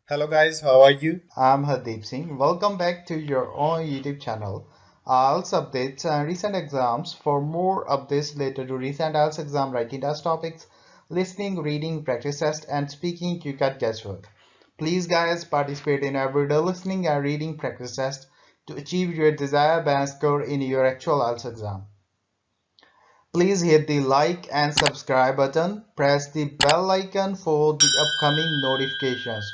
Hello guys, how are you? I'm Hardeep Singh. Welcome back to your own YouTube channel. IELTS updates and recent exams. For more updates related to recent IELTS exam writing test topics, listening, reading, practice test, and speaking, you got guesswork. Please, guys, participate in everyday listening and reading practice test to achieve your desired band score in your actual IELTS exam. Please hit the like and subscribe button. Press the bell icon for the upcoming notifications.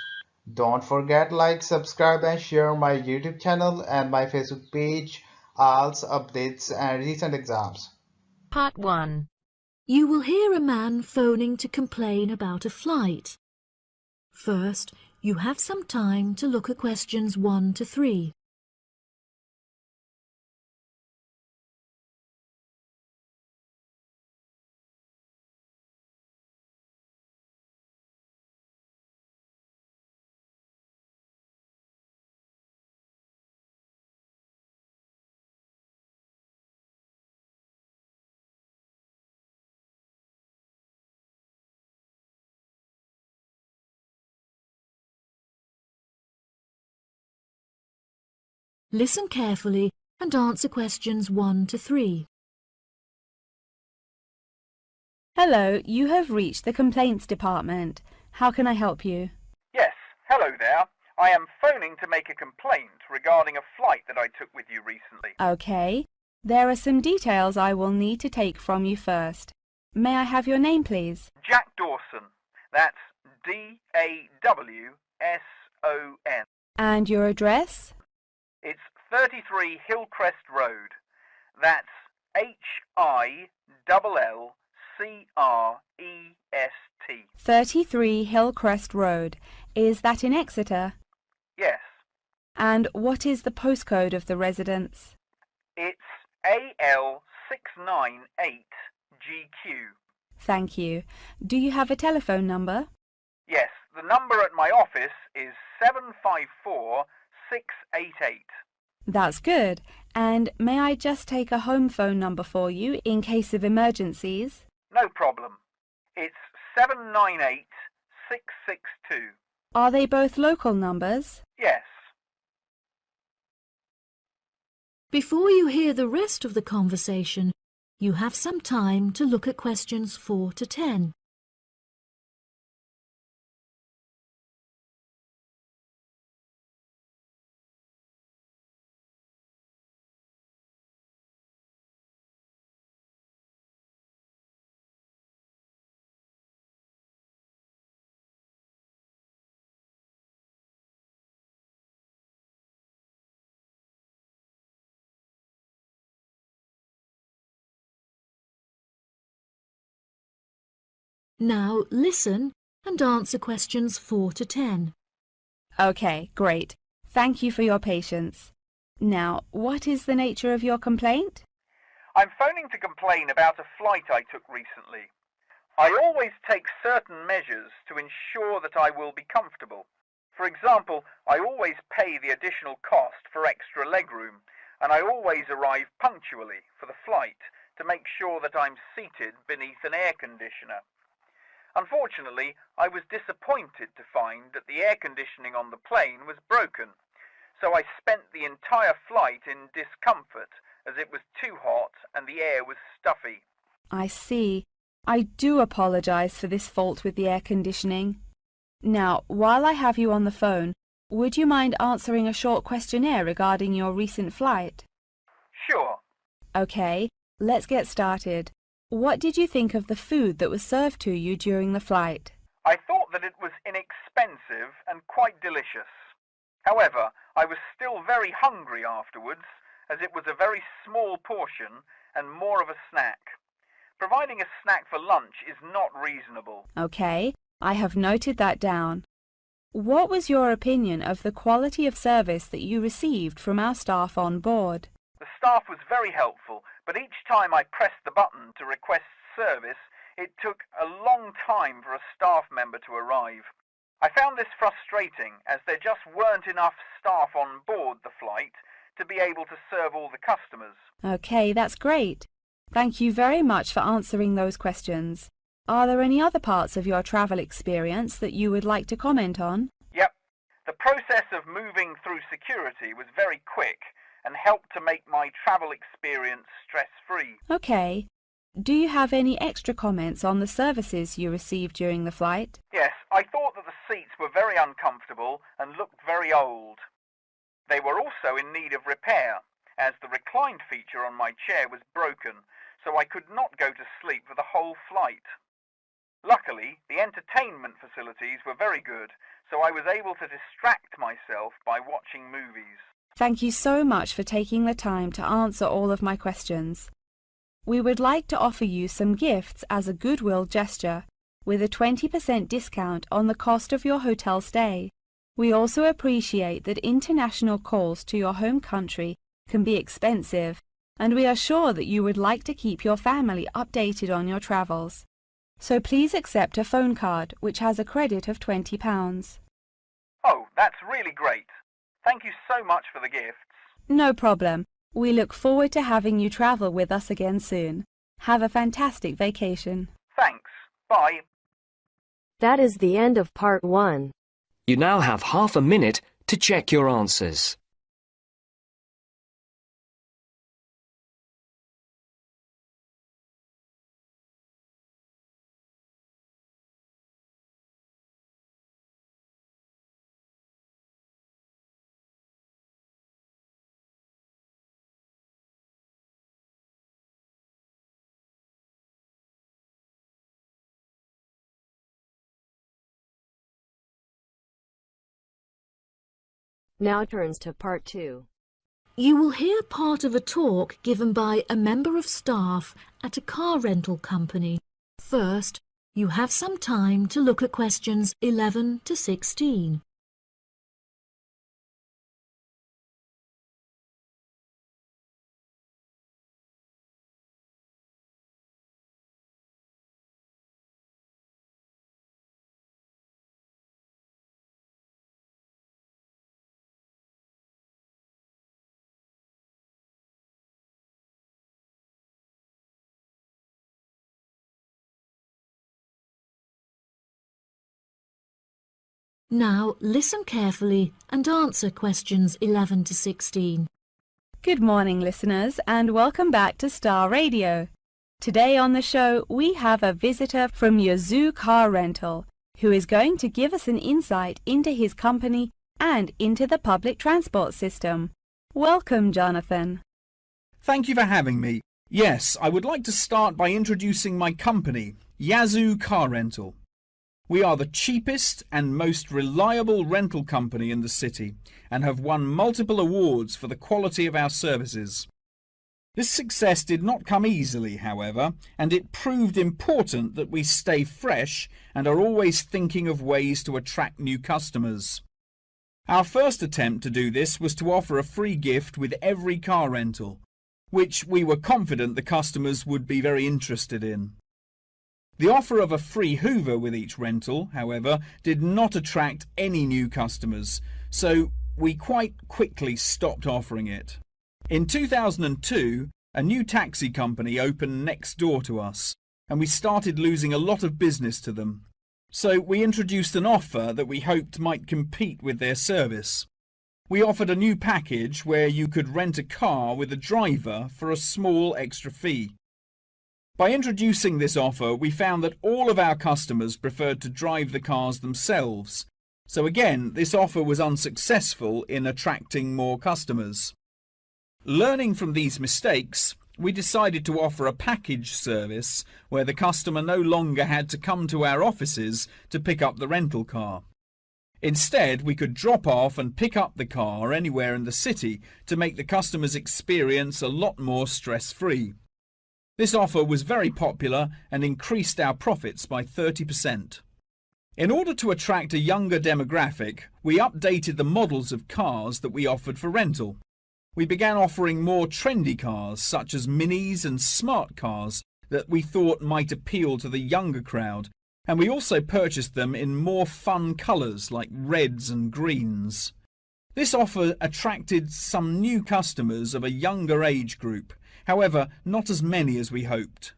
Don't forget like, subscribe and share my YouTube channel and my Facebook page, IELTS updates and recent exams. Part 1. You will hear a man phoning to complain about a flight. First, you have some time to look at questions 1 to 3. Listen carefully and answer questions 1 to 3. Hello, you have reached the complaints department. How can I help you? Yes, hello there. I am phoning to make a complaint regarding a flight that I took with you recently. Okay. There are some details I will need to take from you first. May I have your name, please? Jack Dawson. That's D-A-W-S-O-N. And your address? It's 33 Hillcrest Road. That's Hillllcrest. 33 Hillcrest Road. Is that in Exeter? Yes. And what is the postcode of the residence? It's AL698GQ. Thank you. Do you have a telephone number? Yes, the number at my office is 754688. That's good. And may I just take a home phone number for you in case of emergencies? No problem. It's 798662. Are they both local numbers? Yes. Before you hear the rest of the conversation, you have some time to look at questions 4 to 10. Now listen and answer questions 4 to 10. Okay, great. Thank you for your patience. Now, what is the nature of your complaint? I'm phoning to complain about a flight I took recently. I always take certain measures to ensure that I will be comfortable. For example, I always pay the additional cost for extra legroom, and I always arrive punctually for the flight to make sure that I'm seated beneath an air conditioner. Unfortunately, I was disappointed to find that the air conditioning on the plane was broken, so I spent the entire flight in discomfort as it was too hot and the air was stuffy. I see. I do apologize for this fault with the air conditioning. Now, while I have you on the phone, would you mind answering a short questionnaire regarding your recent flight? Sure. Okay, let's get started. What did you think of the food that was served to you during the flight? I thought that it was inexpensive and quite delicious. However, I was still very hungry afterwards, as it was a very small portion and more of a snack. Providing a snack for lunch is not reasonable. Okay, I have noted that down. What was your opinion of the quality of service that you received from our staff on board? The staff was very helpful, but each time I pressed the button to request service, it took a long time for a staff member to arrive. I found this frustrating, as there just weren't enough staff on board the flight to be able to serve all the customers. Okay, that's great. Thank you very much for answering those questions. Are there any other parts of your travel experience that you would like to comment on? Yep. process of moving through security was very quick and helped to make my travel experience stress-free. Okay. Do you have any extra comments on the services you received during the flight? Yes, I thought that the seats were very uncomfortable and looked very old. They were also in need of repair, as the recline feature on my chair was broken, so I could not go to sleep for the whole flight. Luckily, the entertainment facilities were very good, so I was able to distract myself by watching movies. Thank you so much for taking the time to answer all of my questions. We would like to offer you some gifts as a goodwill gesture, with a 20% discount on the cost of your hotel stay. We also appreciate that international calls to your home country can be expensive, and we are sure that you would like to keep your family updated on your travels. So please accept a phone card which has a credit of £20. Oh, that's really great. Thank you so much for the gifts. No problem. We look forward to having you travel with us again soon. Have a fantastic vacation. Thanks. Bye. That is the end of part 1. You now have half a minute to check your answers. Now turns to part 2. You will hear part of a talk given by a member of staff at a car rental company. First, you have some time to look at questions 11 to 16. Now listen carefully and answer questions 11 to 16. Good morning, listeners, and welcome back to Star Radio. Today on the show, we have a visitor from Yazoo Car Rental, who is going to give us an insight into his company and into the public transport system. Welcome, Jonathan. Thank you for having me. Yes, I would like to start by introducing my company, Yazoo Car Rental. We are the cheapest and most reliable rental company in the city and have won multiple awards for the quality of our services. This success did not come easily, however, and it proved important that we stay fresh and are always thinking of ways to attract new customers. Our first attempt to do this was to offer a free gift with every car rental, which we were confident the customers would be very interested in. The offer of a free Hoover with each rental, however, did not attract any new customers, so we quite quickly stopped offering it. In 2002, a new taxi company opened next door to us, and we started losing a lot of business to them. So we introduced an offer that we hoped might compete with their service. We offered a new package where you could rent a car with a driver for a small extra fee. By introducing this offer, we found that all of our customers preferred to drive the cars themselves. So again, this offer was unsuccessful in attracting more customers. Learning from these mistakes, we decided to offer a package service where the customer no longer had to come to our offices to pick up the rental car. Instead, we could drop off and pick up the car anywhere in the city to make the customer's experience a lot more stress-free. This offer was very popular and increased our profits by 30%. In order to attract a younger demographic, we updated the models of cars that we offered for rental. We began offering more trendy cars such as minis and smart cars that we thought might appeal to the younger crowd, and we also purchased them in more fun colours like reds and greens. This offer attracted some new customers of a younger age group. However, not as many as we hoped.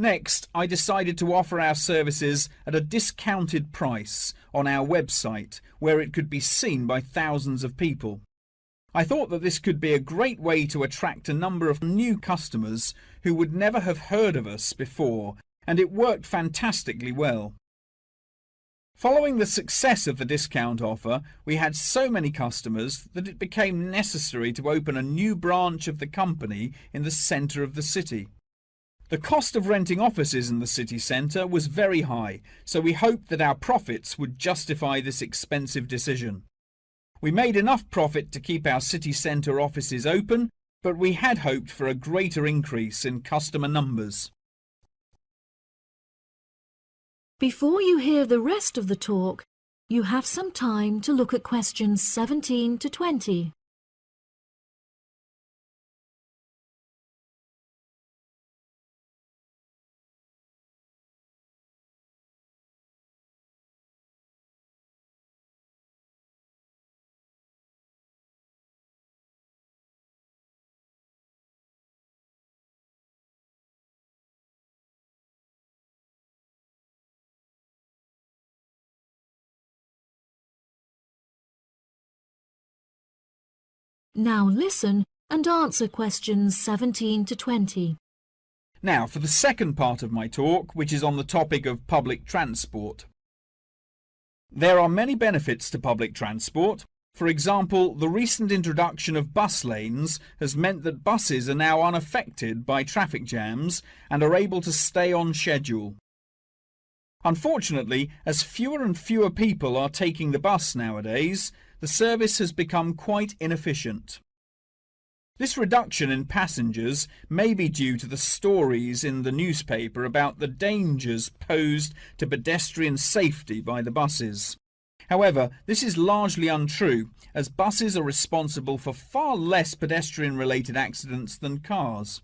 Next, I decided to offer our services at a discounted price on our website, where it could be seen by thousands of people. I thought that this could be a great way to attract a number of new customers who would never have heard of us before, and it worked fantastically well. Following the success of the discount offer, we had so many customers that it became necessary to open a new branch of the company in the centre of the city. The cost of renting offices in the city centre was very high, so we hoped that our profits would justify this expensive decision. We made enough profit to keep our city centre offices open, but we had hoped for a greater increase in customer numbers. Before you hear the rest of the talk, you have some time to look at questions 17 to 20. Now listen and answer questions 17 to 20. Now for the second part of my talk, which is on the topic of public transport. There are many benefits to public transport. For example, the recent introduction of bus lanes has meant that buses are now unaffected by traffic jams and are able to stay on schedule. Unfortunately, as fewer and fewer people are taking the bus nowadays, the service has become quite inefficient. This reduction in passengers may be due to the stories in the newspaper about the dangers posed to pedestrian safety by the buses. However, this is largely untrue, as buses are responsible for far less pedestrian-related accidents than cars.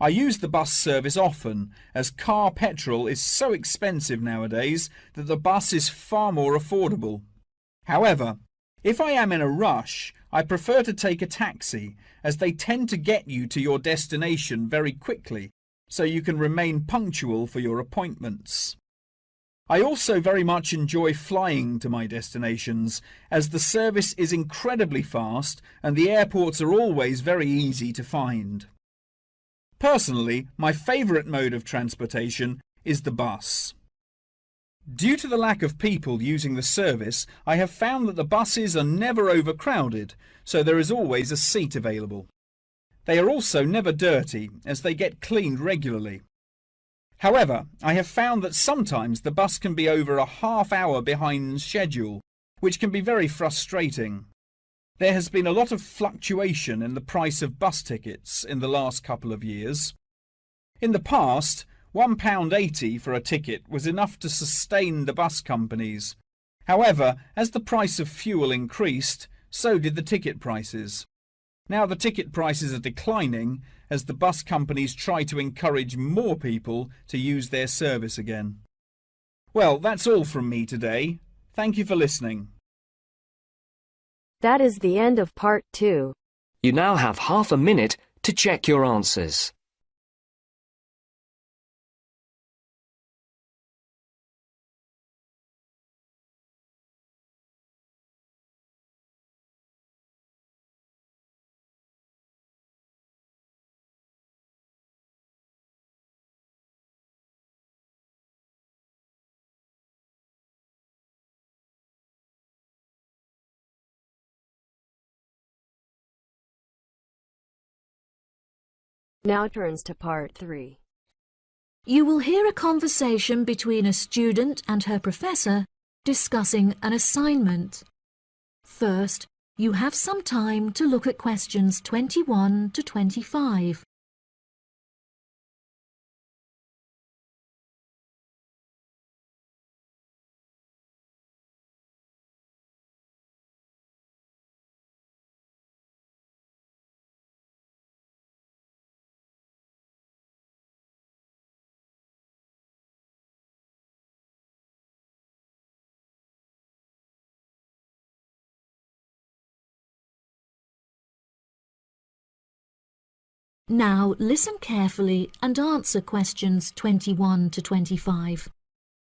I use the bus service often, as car petrol is so expensive nowadays that the bus is far more affordable. However, if I am in a rush, I prefer to take a taxi, as they tend to get you to your destination very quickly, so you can remain punctual for your appointments. I also very much enjoy flying to my destinations, as the service is incredibly fast and the airports are always very easy to find. Personally, my favourite mode of transportation is the bus. Due to the lack of people using the service, I have found that the buses are never overcrowded, so there is always a seat available. They are also never dirty, as they get cleaned regularly. However, I have found that sometimes the bus can be over a half hour behind schedule, which can be very frustrating. There has been a lot of fluctuation in the price of bus tickets in the last couple of years. In the past, £1.80 for a ticket was enough to sustain the bus companies. However, as the price of fuel increased, so did the ticket prices. Now the ticket prices are declining as the bus companies try to encourage more people to use their service again. Well, that's all from me today. Thank you for listening. That is the end of part 2. You now have half a minute to check your answers. Now turns to part 3. You will hear a conversation between a student and her professor discussing an assignment. First, you have some time to look at questions 21 to 25. Now listen carefully and answer questions 21 to 25.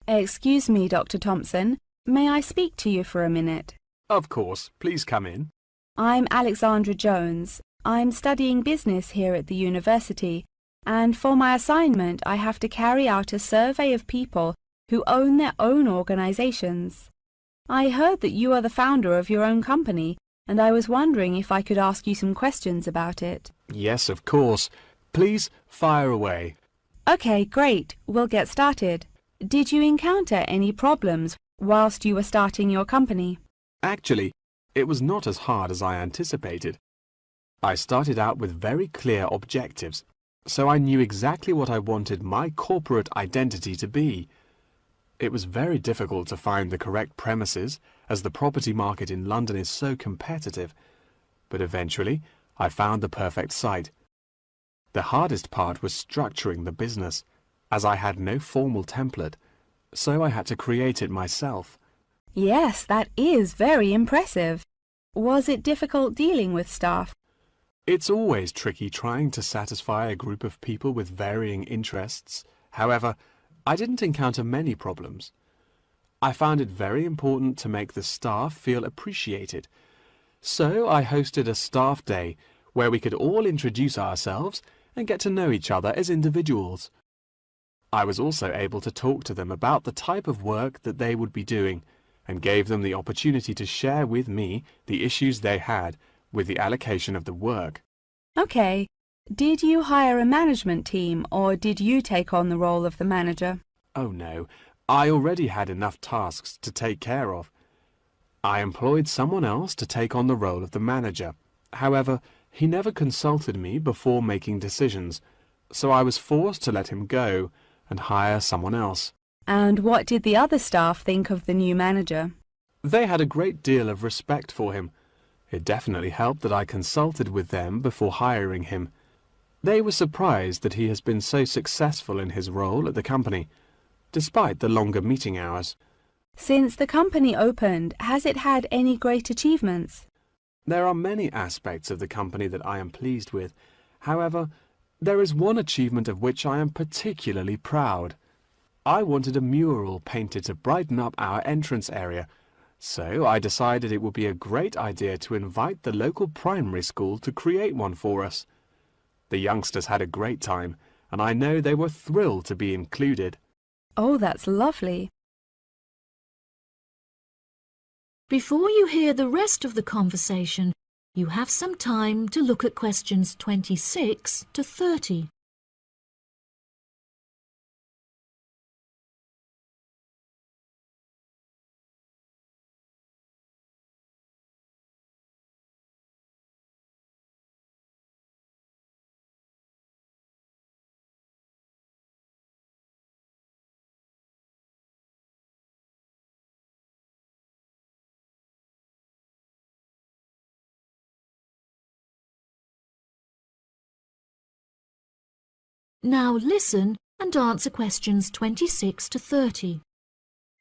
Excuse me, Dr. Thompson. May I speak to you for a minute? Of course. Please come in. I'm Alexandra Jones. I'm studying business here at the university, and for my assignment I have to carry out a survey of people who own their own organizations. I heard that you are the founder of your own company, and I was wondering if I could ask you some questions about it. Yes, of course. Please fire away. Okay, great. We'll get started. Did you encounter any problems whilst you were starting your company? Actually, it was not as hard as I anticipated. I started out with very clear objectives, so I knew exactly what I wanted my corporate identity to be. It was very difficult to find the correct premises, as the property market in London is so competitive, but eventually I found the perfect site. The hardest part was structuring the business, as I had no formal template, so I had to create it myself. Yes, that is very impressive. Was it difficult dealing with staff? It's always tricky trying to satisfy a group of people with varying interests. However, I didn't encounter many problems. I found it very important to make the staff feel appreciated. So I hosted a staff day where we could all introduce ourselves and get to know each other as individuals. I was also able to talk to them about the type of work that they would be doing and gave them the opportunity to share with me the issues they had with the allocation of the work. Okay. Did you hire a management team, or did you take on the role of the manager? Oh no, I already had enough tasks to take care of. I employed someone else to take on the role of the manager. However, he never consulted me before making decisions, so I was forced to let him go and hire someone else. And what did the other staff think of the new manager? They had a great deal of respect for him. It definitely helped that I consulted with them before hiring him. They were surprised that he has been so successful in his role at the company, despite the longer meeting hours. Since the company opened, has it had any great achievements? There are many aspects of the company that I am pleased with. However, there is one achievement of which I am particularly proud. I wanted a mural painted to brighten up our entrance area, so I decided it would be a great idea to invite the local primary school to create one for us. The youngsters had a great time, and I know they were thrilled to be included. Oh, that's lovely. Before you hear the rest of the conversation, you have some time to look at questions 26 to 30. Now listen and answer questions 26 to 30.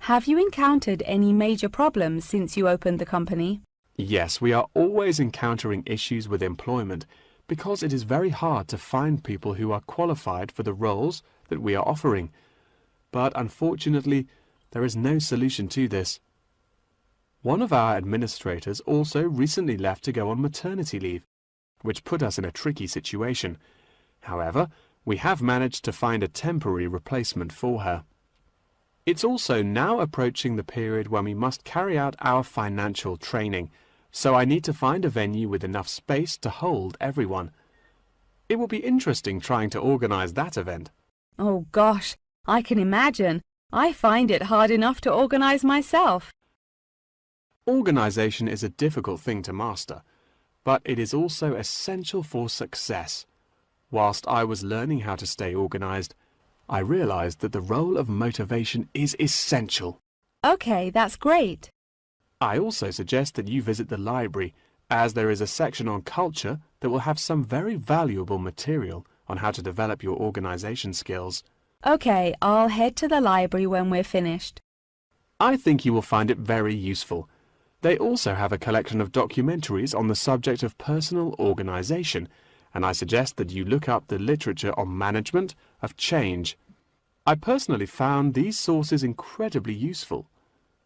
Have you encountered any major problems since you opened the company? Yes, we are always encountering issues with employment because it is very hard to find people who are qualified for the roles that we are offering. But unfortunately, there is no solution to this. One of our administrators also recently left to go on maternity leave, which put us in a tricky situation. However, we have managed to find a temporary replacement for her. It's also now approaching the period when we must carry out our financial training, so I need to find a venue with enough space to hold everyone. It will be interesting trying to organize that event. Oh gosh, I can imagine. I find it hard enough to organize myself. Organization is a difficult thing to master, but it is also essential for success. Whilst I was learning how to stay organized, I realized that the role of motivation is essential. Okay, that's great. I also suggest that you visit the library, as there is a section on culture that will have some very valuable material on how to develop your organization skills. Okay, I'll head to the library when we're finished. I think you will find it very useful. They also have a collection of documentaries on the subject of personal organization, and I suggest that you look up the literature on management of change. I personally found these sources incredibly useful.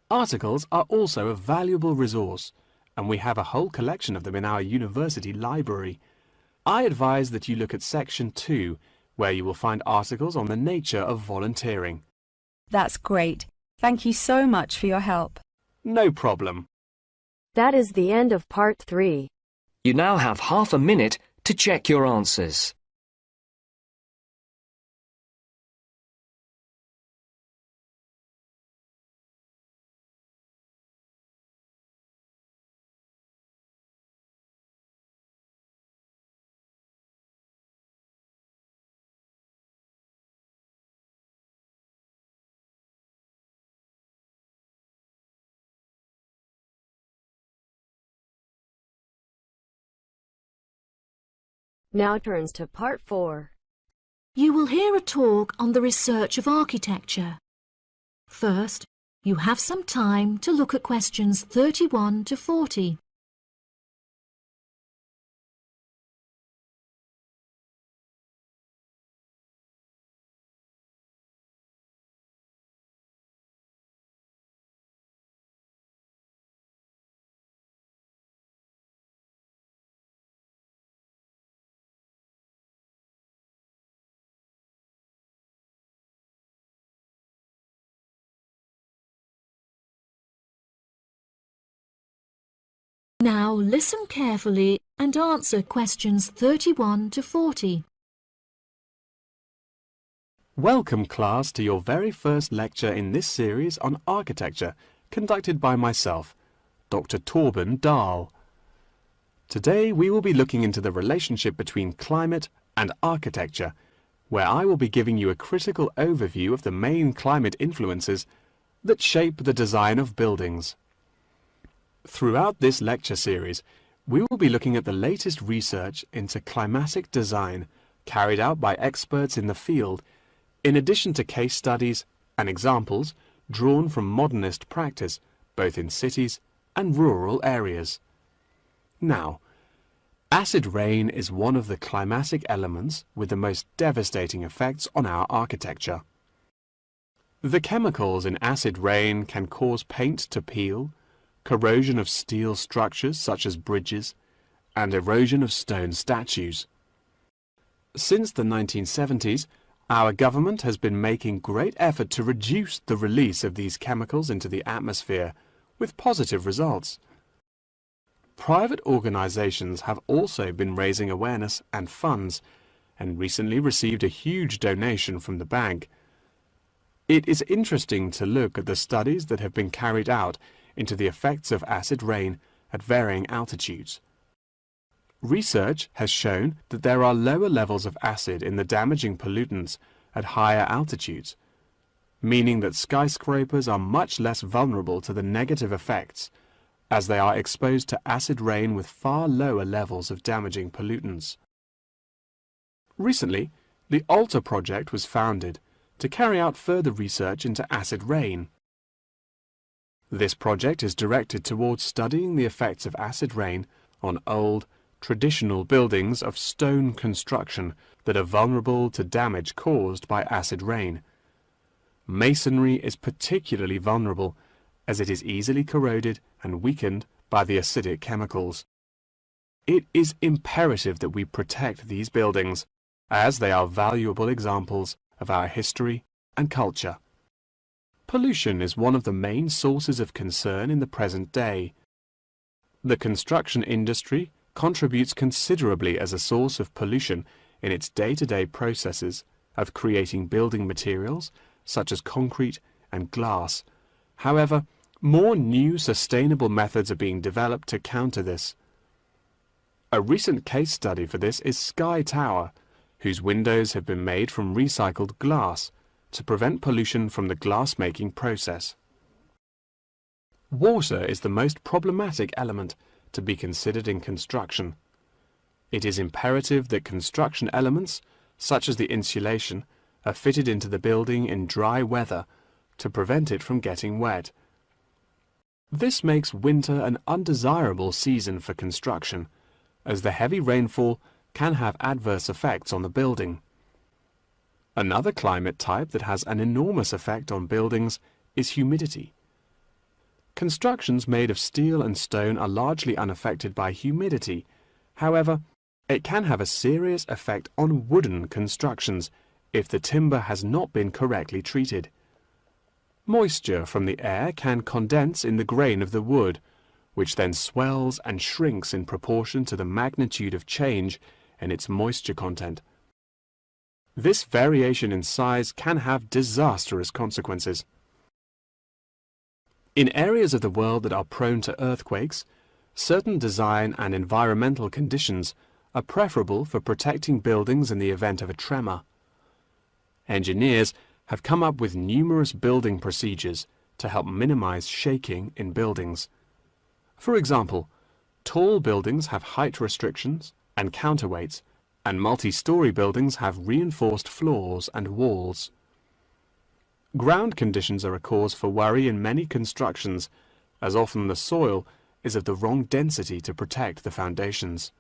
Articles are also a valuable resource, and we have a whole collection of them in our university library. I advise that you look at Section 2, where you will find articles on the nature of volunteering. That's great. Thank you so much for your help. No problem. That is the end of part 3. You now have half a minute to check your answers. Now turns to part 4. You will hear a talk on the research of architecture. First, you have some time to look at questions 31 to 40. Now listen carefully and answer questions 31 to 40. Welcome, class, to your very first lecture in this series on architecture, conducted by myself, Dr. Torben Dahl. Today we will be looking into the relationship between climate and architecture, where I will be giving you a critical overview of the main climate influences that shape the design of buildings. Throughout this lecture series, we will be looking at the latest research into climatic design carried out by experts in the field, in addition to case studies and examples drawn from modernist practice, both in cities and rural areas. Now, acid rain is one of the climatic elements with the most devastating effects on our architecture. The chemicals in acid rain can cause paint to peel, corrosion of steel structures such as bridges, and erosion of stone statues. Since the 1970s, our government has been making great effort to reduce the release of these chemicals into the atmosphere, with positive results. Private organizations have also been raising awareness and funds, and recently received a huge donation from the bank. It is interesting to look at the studies that have been carried out into the effects of acid rain at varying altitudes. Research has shown that there are lower levels of acid in the damaging pollutants at higher altitudes, meaning that skyscrapers are much less vulnerable to the negative effects, as they are exposed to acid rain with far lower levels of damaging pollutants. Recently, the ALTA project was founded to carry out further research into acid rain. This project is directed towards studying the effects of acid rain on old, traditional buildings of stone construction that are vulnerable to damage caused by acid rain. Masonry is particularly vulnerable as it is easily corroded and weakened by the acidic chemicals. It is imperative that we protect these buildings, as they are valuable examples of our history and culture. Pollution is one of the main sources of concern in the present day. The construction industry contributes considerably as a source of pollution in its day-to-day processes of creating building materials such as concrete and glass. However, more new sustainable methods are being developed to counter this. A recent case study for this is Sky Tower, whose windows have been made from recycled glass to prevent pollution from the glass-making process. Water is the most problematic element to be considered in construction. It is imperative that construction elements, such as the insulation, are fitted into the building in dry weather to prevent it from getting wet. This makes winter an undesirable season for construction, as the heavy rainfall can have adverse effects on the building. Another climate type that has an enormous effect on buildings is humidity. Constructions made of steel and stone are largely unaffected by humidity. However, it can have a serious effect on wooden constructions if the timber has not been correctly treated. Moisture from the air can condense in the grain of the wood, which then swells and shrinks in proportion to the magnitude of change in its moisture content. This variation in size can have disastrous consequences. In areas of the world that are prone to earthquakes, certain design and environmental conditions are preferable for protecting buildings in the event of a tremor. Engineers have come up with numerous building procedures to help minimize shaking in buildings. For example, tall buildings have height restrictions and counterweights, and multi-story buildings have reinforced floors and walls. Ground conditions are a cause for worry in many constructions, as often the soil is of the wrong density to protect the foundations.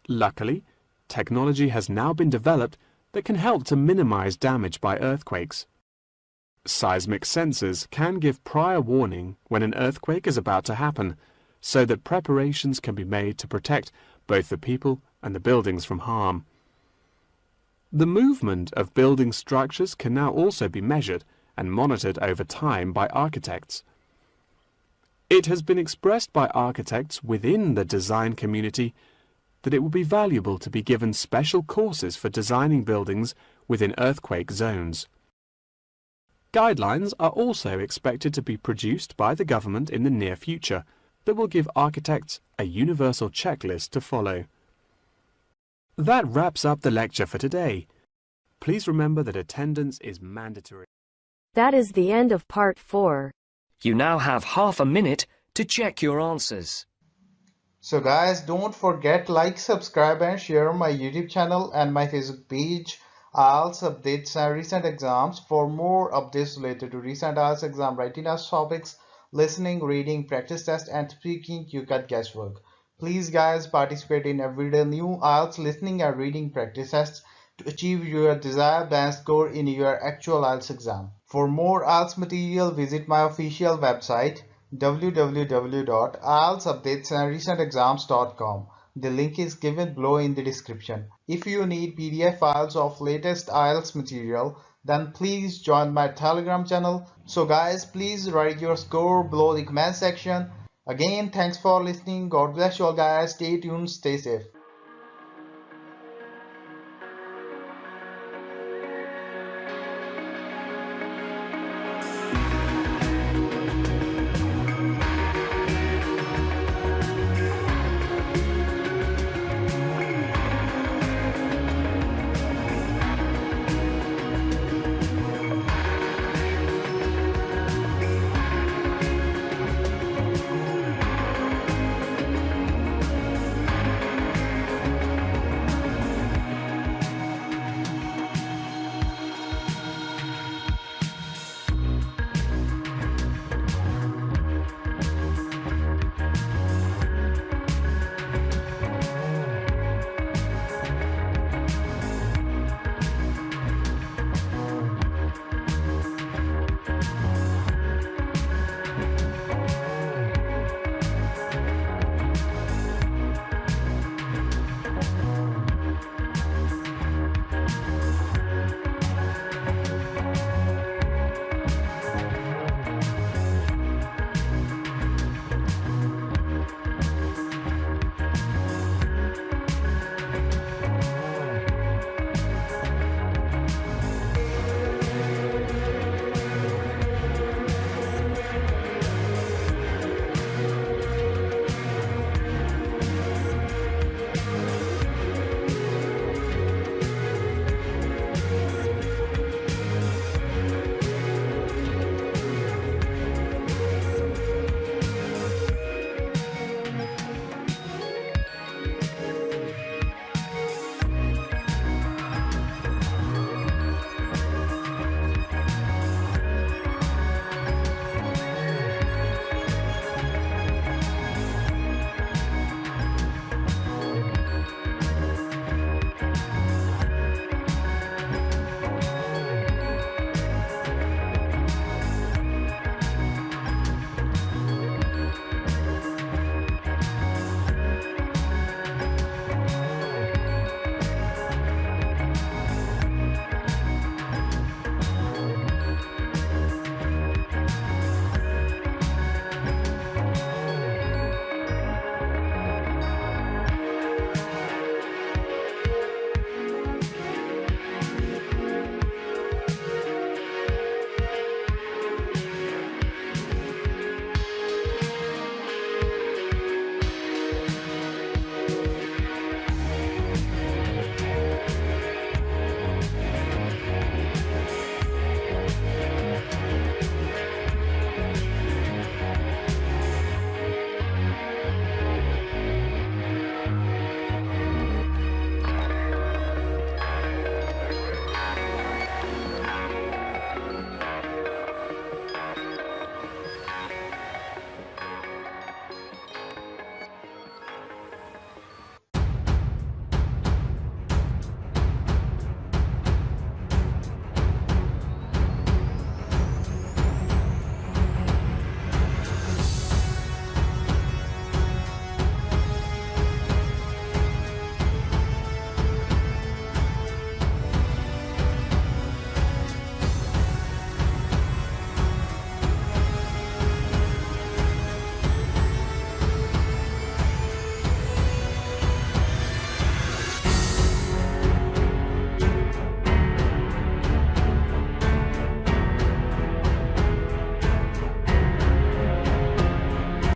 Luckily, technology has now been developed that can help to minimize damage by earthquakes. Seismic sensors can give prior warning when an earthquake is about to happen, so that preparations can be made to protect both the people and the buildings from harm. The movement of building structures can now also be measured and monitored over time by architects. It has been expressed by architects within the design community that it would be valuable to be given special courses for designing buildings within earthquake zones. Guidelines are also expected to be produced by the government in the near future that will give architects a universal checklist to follow. That wraps up the lecture for today. Please remember that attendance is mandatory. That is the end of part 4. You now have half a minute to check your answers. So guys, don't forget like, subscribe and share my YouTube channel and my Facebook page, IELTS updates and recent exams. For more updates related to recent IELTS exam writing test topics, listening, reading, practice test and speaking, you got guesswork. Please guys, participate in everyday new IELTS listening and reading practice tests to achieve your desired band score in your actual IELTS exam. For more IELTS material, visit my official website www.ieltsupdatesandrecentexams.com. The link is given below in the description. If you need PDF files of latest IELTS material, then please join my Telegram channel. So guys, please write your score below the comment section. Again, thanks for listening. God bless you all guys. Stay tuned, stay safe.